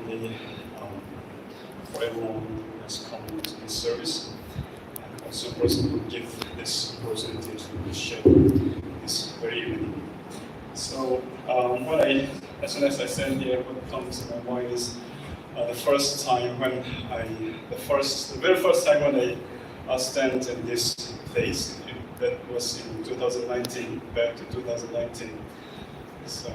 today for everyone who has come to this service, and also person who give this opportunity to share this very evening. So, as soon as I stand here, what comes to my mind is the very first time when I stand in this place. That was in 2019, back to 2019. So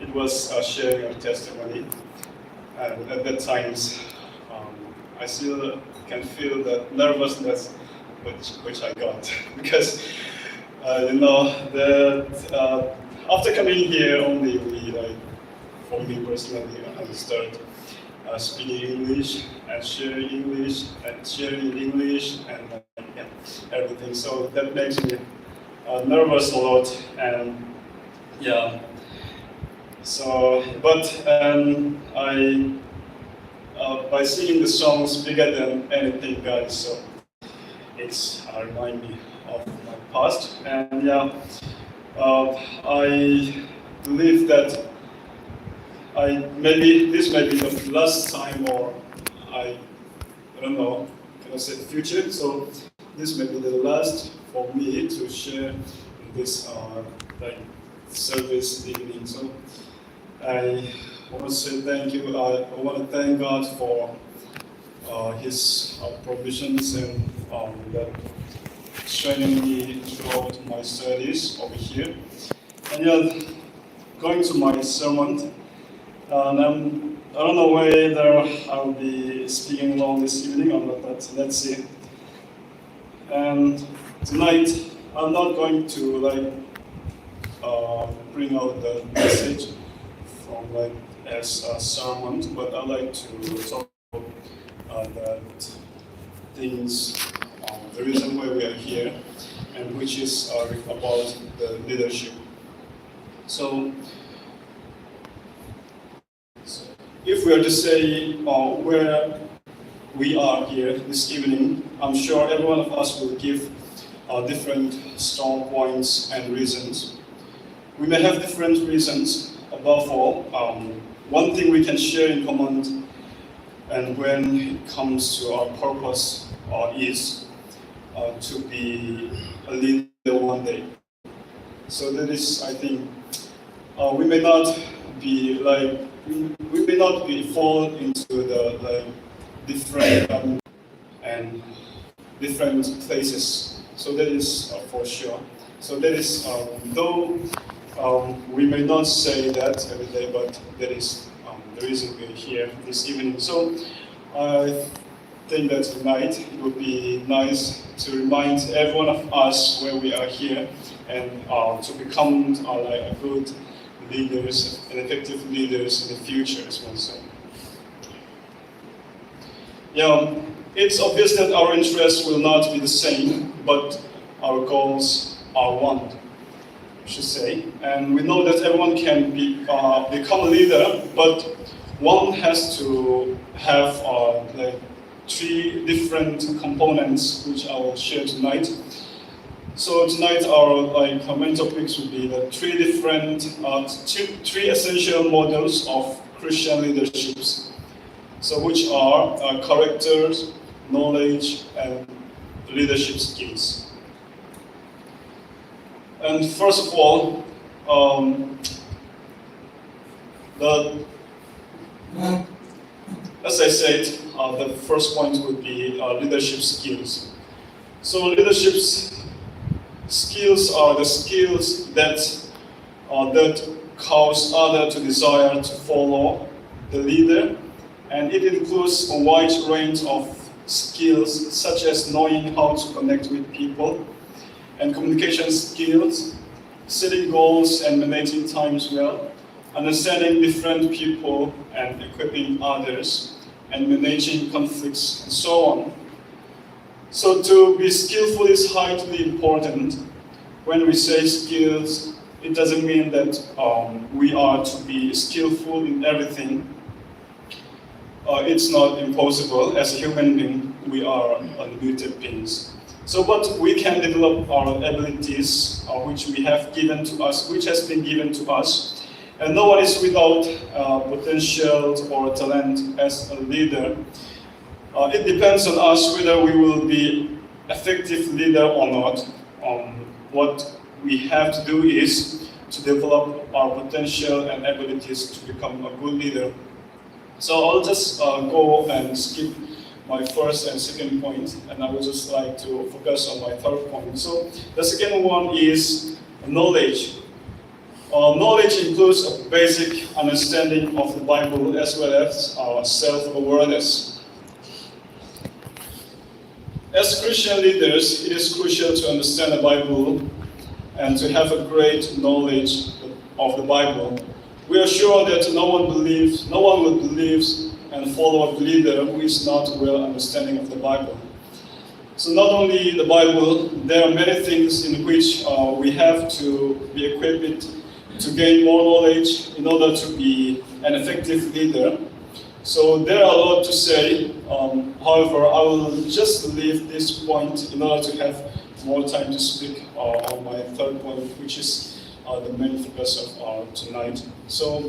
it was sharing of testimony, and at that times I still can feel the nervousness which I got because that after coming here only for me personally, I start speaking English and sharing English and everything. So that makes me nervous a lot, and yeah. So, but I by singing the songs bigger than anything, guys. So it's remind me of my past, and yeah, I believe that this may be the last time, or I don't know, can I say the future? So this may be the last for me to share this service evening. So I want to say thank you. I want to thank God for His provisions and that strengthening me throughout my studies over here. And yeah, going to my sermon. I don't know whether I'll be speaking along this evening or not, but let's see. And tonight, I'm not going to bring out the message from as a sermon, but I like to talk about that things, the reason why we are here, and which is about the leadership. So if we are to say where we are here this evening, I'm sure every one of us will give different strong points and reasons. We may have different reasons. Above all, one thing we can share in common, and when it comes to our purpose, is to be a leader one day. So that is, I think, we may not be fall into the different and different places. So that is for sure. So that is though we may not say that every day, but that is the reason we're here this evening. So I think that tonight it would be nice to remind every one of us where we are here, and to become a good leaders and effective leaders in the future as well. So, yeah, it's obvious that our interests will not be the same, but our goals are one, I should say. And we know that everyone can become a leader, but one has to have three different components, which I will share tonight. So tonight our main topics will be the three essential models of Christian leaderships. So which are characters, knowledge, and leadership skills. And first of all, as I said, the first point would be leadership skills. So leadership skills are the skills that cause others to desire to follow the leader, and it includes a wide range of skills such as knowing how to connect with people, and communication skills, setting goals and managing times well, understanding different people and equipping others, and managing conflicts, and so on. So to be skillful is highly important. When we say skills, it doesn't mean that we are to be skillful in everything. It's not impossible. As a human being, we are unlimited beings. So, but we can develop our abilities, which has been given to us, And no one is without potential or talent as a leader. It depends on us whether we will be effective leader or not. What we have to do is to develop our potential and abilities to become a good leader. So I'll just go and skip my first and second point, and I would just like to focus on my third point. So the second one is knowledge. Knowledge includes a basic understanding of the Bible as well as self-awareness. As Christian leaders, it is crucial to understand the Bible and to have a great knowledge of the Bible. We are sure that no one will believe and follow a leader who is not well understanding of the Bible. So not only the Bible, there are many things in which we have to be equipped to gain more knowledge in order to be an effective leader. So there are a lot to say. However, I will just leave this point in order to have more time to speak on my third point, which is the main focus of tonight. So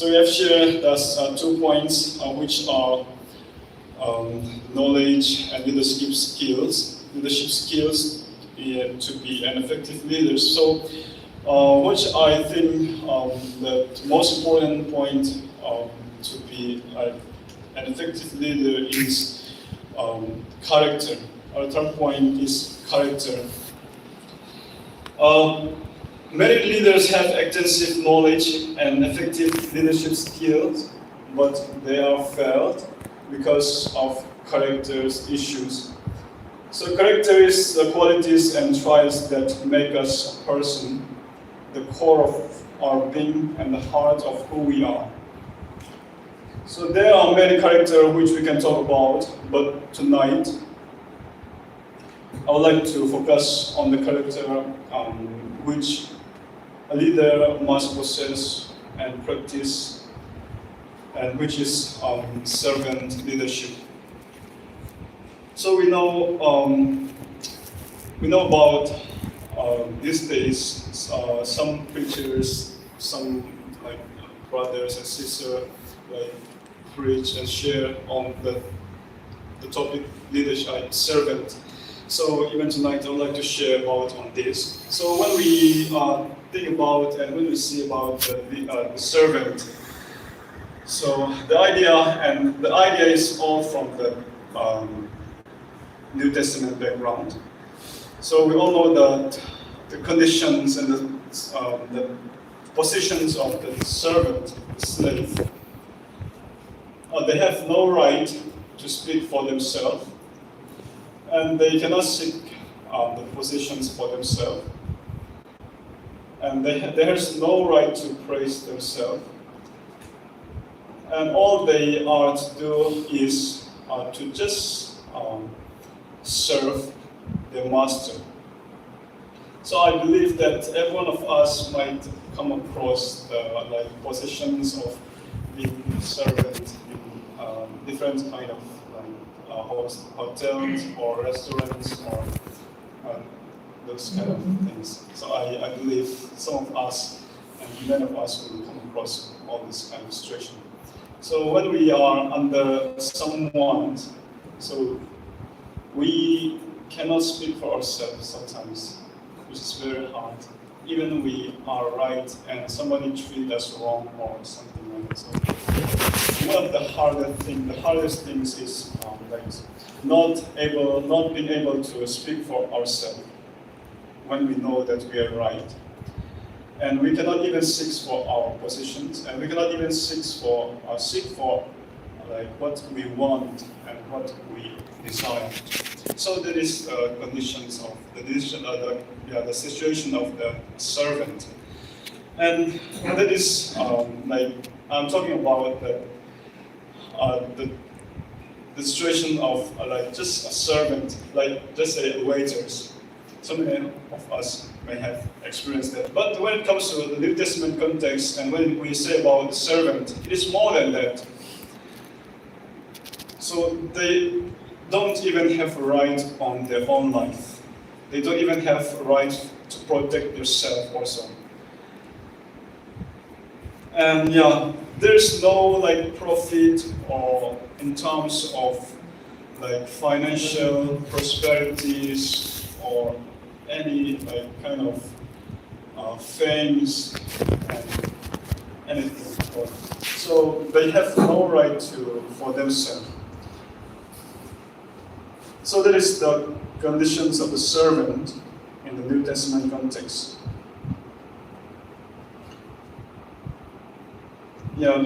we have shared thus 2 points, which are knowledge and leadership skills. Leadership skills to be an effective leader. So, which I think the most important point to be an effective leader is character. Our third point is character. Many leaders have extensive knowledge and effective leadership skills, but they are failed because of character issues. So character is the qualities and traits that make us a person, the core of our being and the heart of who we are. So there are many characters which we can talk about, but tonight I would like to focus on the character which a leader must possess and practice, and which is servant leadership. So we know about these days some preachers, some like brothers and sisters, like preach and share on the topic leadership, servant. So even tonight I would like to share about on this. So when we think about and when we see about the servant, so the idea is all from the New Testament background. So we all know that the conditions and the positions of the servant, the slave, they have no right to speak for themselves, and they cannot seek the positions for themselves, and there is no right to praise themselves, and all they are to do is to just serve their master. So I believe that every one of us might come across the positions of being servant in different kind of hotels or restaurants or those kind of things. So I believe some of us and many of us will come across all this kind of situation. So when we are under someone, so we cannot speak for ourselves sometimes, which is very hard. Even we are right and somebody treats us wrong or something like that. So one of the hardest things is not being able to speak for ourselves when we know that we are right. And we cannot even seek for our positions, and we cannot even seek for what we want and what we desire. So that is conditions of the situation of the servant, and that is I'm talking about the situation of just a servant, just say waiters. So many of us may have experienced that. But when it comes to the New Testament context, and when we say about the servant, it is more than that. So they don't even have a right on their own life. They don't even have a right to protect themselves also. And yeah, there's no like profit or in terms of like financial prosperities or any like kind of fames and anything. So they have no right to for themselves. So that is the conditions of the servant in the New Testament context. Yeah,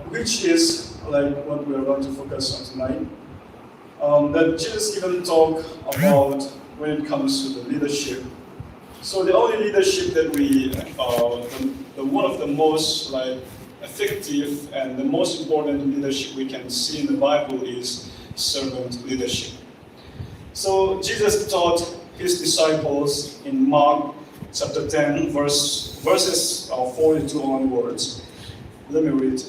which is like what we are going to focus on tonight. That Jesus even talk about when it comes to the leadership. So the only leadership that we, the one of the most like effective and the most important leadership we can see in the Bible is servant leadership. So Jesus taught his disciples in Mark chapter 10, verses 42 onwards. Let me read.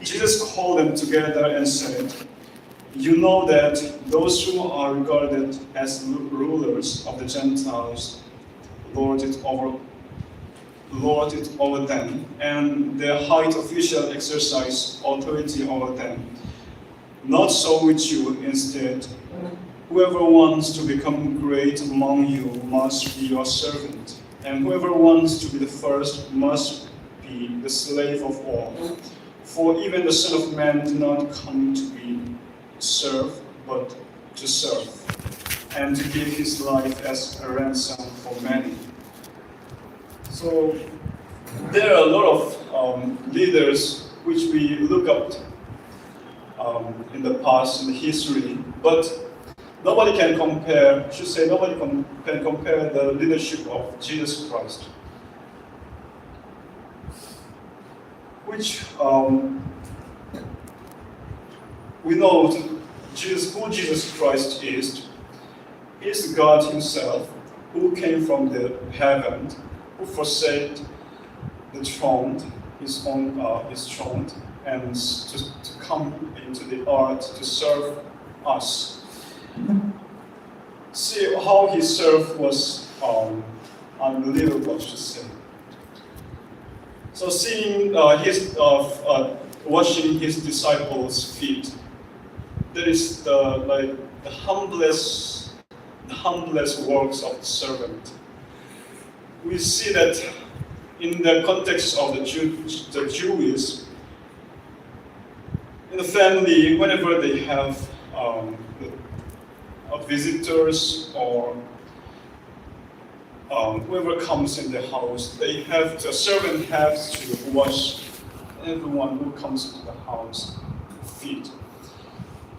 Jesus called them together and said, "You know that those who are regarded as rulers of the Gentiles lord it over them, and their high official exercise authority over them. Not so with you. Instead, whoever wants to become great among you must be your servant, and whoever wants to be the first must be the slave of all. For even the Son of Man did not come to be served, but to serve, and to give his life as a ransom for many." So there are a lot of leaders which we look up in the past, in the history, but nobody can compare, can compare the leadership of Jesus Christ, which we know who Jesus Christ is. He is God himself, who came from the heaven, who forsake the throne, his throne, and to come into the earth to serve us. See how he served was unbelievable to say. So seeing washing his disciples' feet, that is the humblest works of the servant. We see that in the context of the Jewish, in the family, whenever they have visitors or whoever comes in the house, the servant has to wash everyone who comes into the house feet.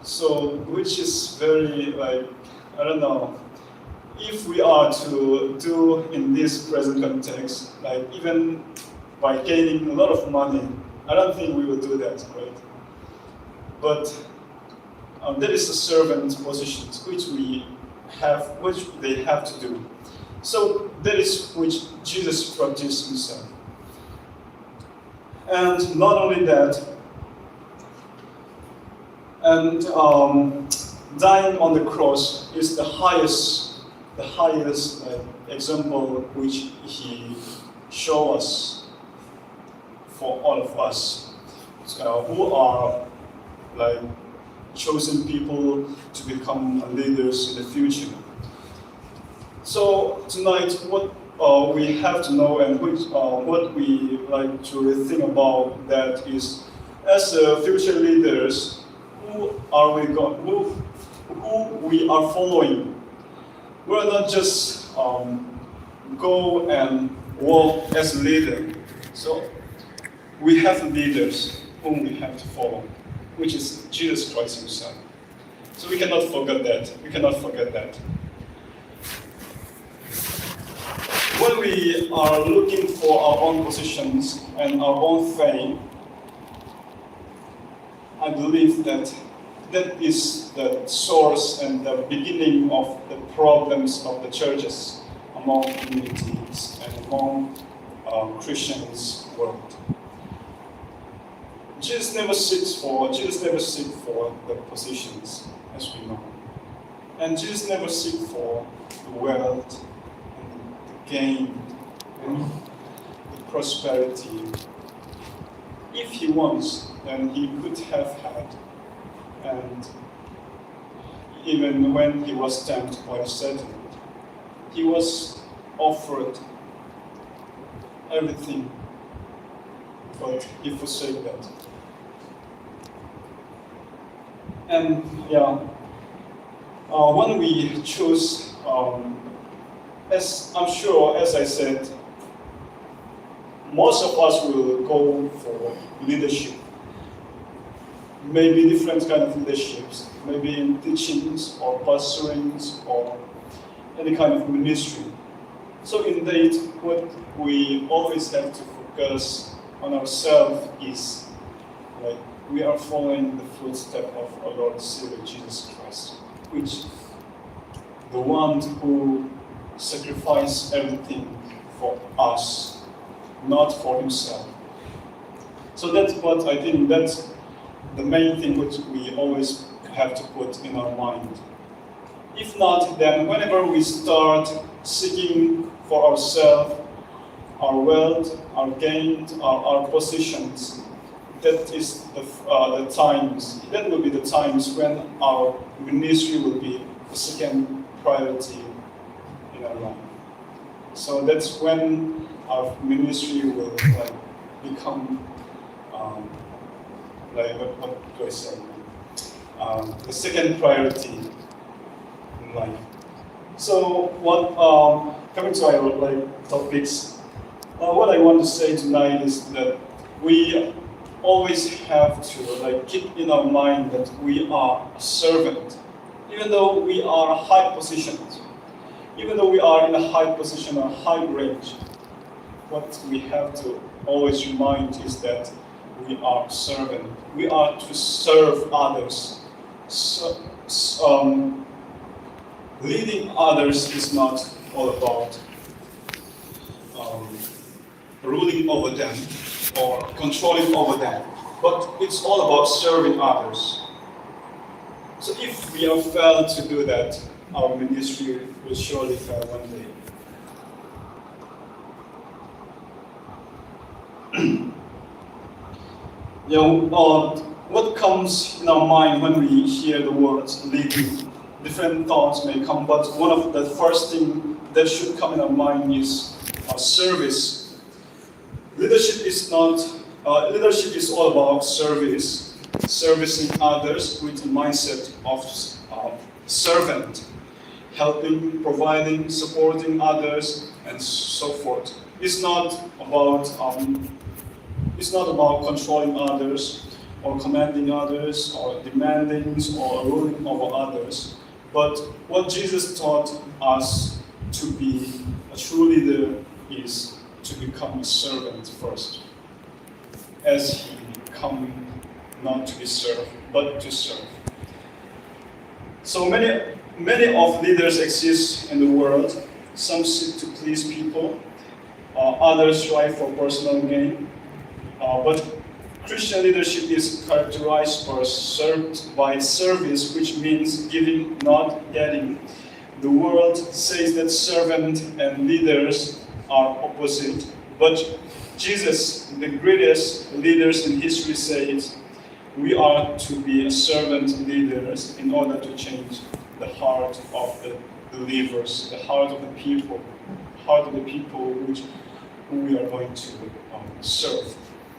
So, which is very like, I don't know, if we are to do in this present context, like even by gaining a lot of money, I don't think we will do that, right? But that is the servant positions which they have to do. So that is which Jesus practiced himself. And not only that, and dying on the cross is the highest example which he showed us for all of us who are like chosen people to become leaders in the future. So tonight, what we have to know and what we like to think about that is, as future leaders, who we are following. We're not just go and walk as a leader. So we have leaders whom we have to follow, which is Jesus Christ himself. So we cannot forget that. When we are looking for our own positions and our own fame, I believe that is the source and the beginning of the problems of the churches among communities and among Christians world. Jesus never seeks for the positions, as we know. And Jesus never seeks for the wealth and the gain and the prosperity. if he wants, then he could have had. And even when he was tempted by Satan, he was offered everything, but he forsake that. And when we choose, as I'm sure, as I said, most of us will go for leadership. Maybe different kind of leaderships, maybe in teachings or pastorings or any kind of ministry. So indeed, what we always have to focus on ourselves is like we are following the footsteps of our Lord and Savior Jesus Christ, which the one who sacrificed everything for us, not for himself. So that's what I think, that's the main thing which we always have to put in our mind. If not, then whenever we start seeking for ourselves, our wealth, our gain, our positions, that is the times, that will be the times when our ministry will be the second priority in our life. So that's when our ministry will become what do I say? The second priority in life. So coming to our topics, what I want to say tonight is that we always have to keep in our mind that we are a servant, even though we are high positioned, even though we are in a high position or high range. What we have to always remind is that we are servant. We are to serve others. So, leading others is not all about ruling over them or controlling over them, but it's all about serving others. So if we have failed to do that, our ministry will surely fail one day. What comes in our mind when we hear the words leading? Different thoughts may come, but one of the first things that should come in our mind is service. Leadership is all about service, servicing others with a mindset of servant, helping, providing, supporting others, and so forth. It's not about controlling others, or commanding others, or demanding, or ruling over others. But what Jesus taught us to be a true leader is to become a servant first, as he come not to be served, but to serve. So many of leaders exist in the world. Some seek to please people, others strive for personal gain. But Christian leadership is characterized by service, which means giving, not getting. The world says that servant and leaders are opposite, but Jesus, the greatest leaders in history, says we are to be servant leaders in order to change the heart of the believers, the heart of the people who we are going to serve.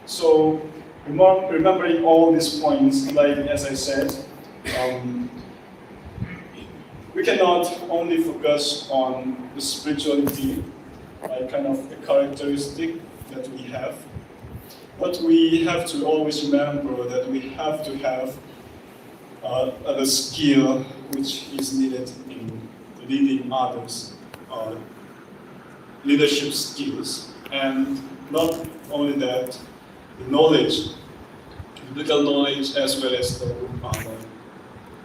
So, remembering all these points, as I said, we cannot only focus on the spirituality, kind of the characteristic that we have, but we have to always remember that we have to have the skill which is needed in leading others, leadership skills, and not only that, the knowledge, biblical knowledge, as well as the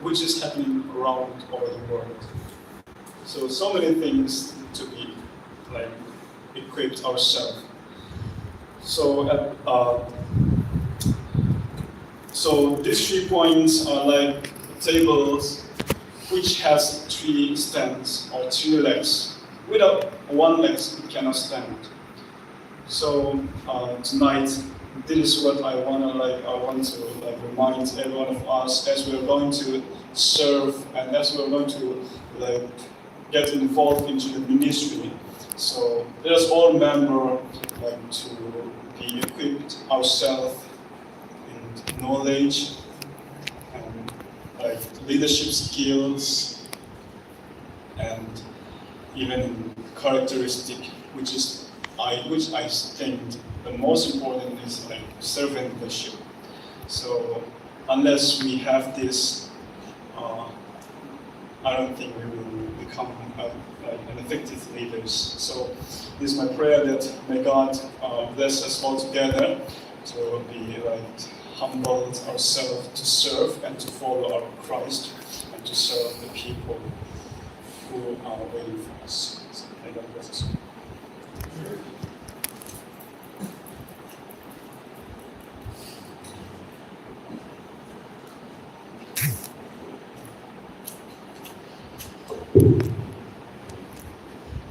which is happening around all the world. So many things to be equipped ourselves. So these 3 points are like tables which has 3 stands or 3 legs. Without 1 leg, it cannot stand. So tonight this is what I want to remind every one of us as we're going to serve and as we're going to get involved into the ministry. So let us all remember to be equipped ourselves in knowledge and leadership skills and even in characteristic, which I think the most important is servant leadership. So unless we have this, I don't think we will become an effective leaders. So this is my prayer that may God bless us all together to be humbled ourselves to serve and to follow our Christ and to serve the people who are waiting for us. So may God bless us.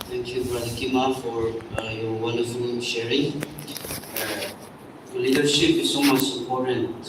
Thank you, Brother Kima, for your wonderful sharing. Leadership is so much important.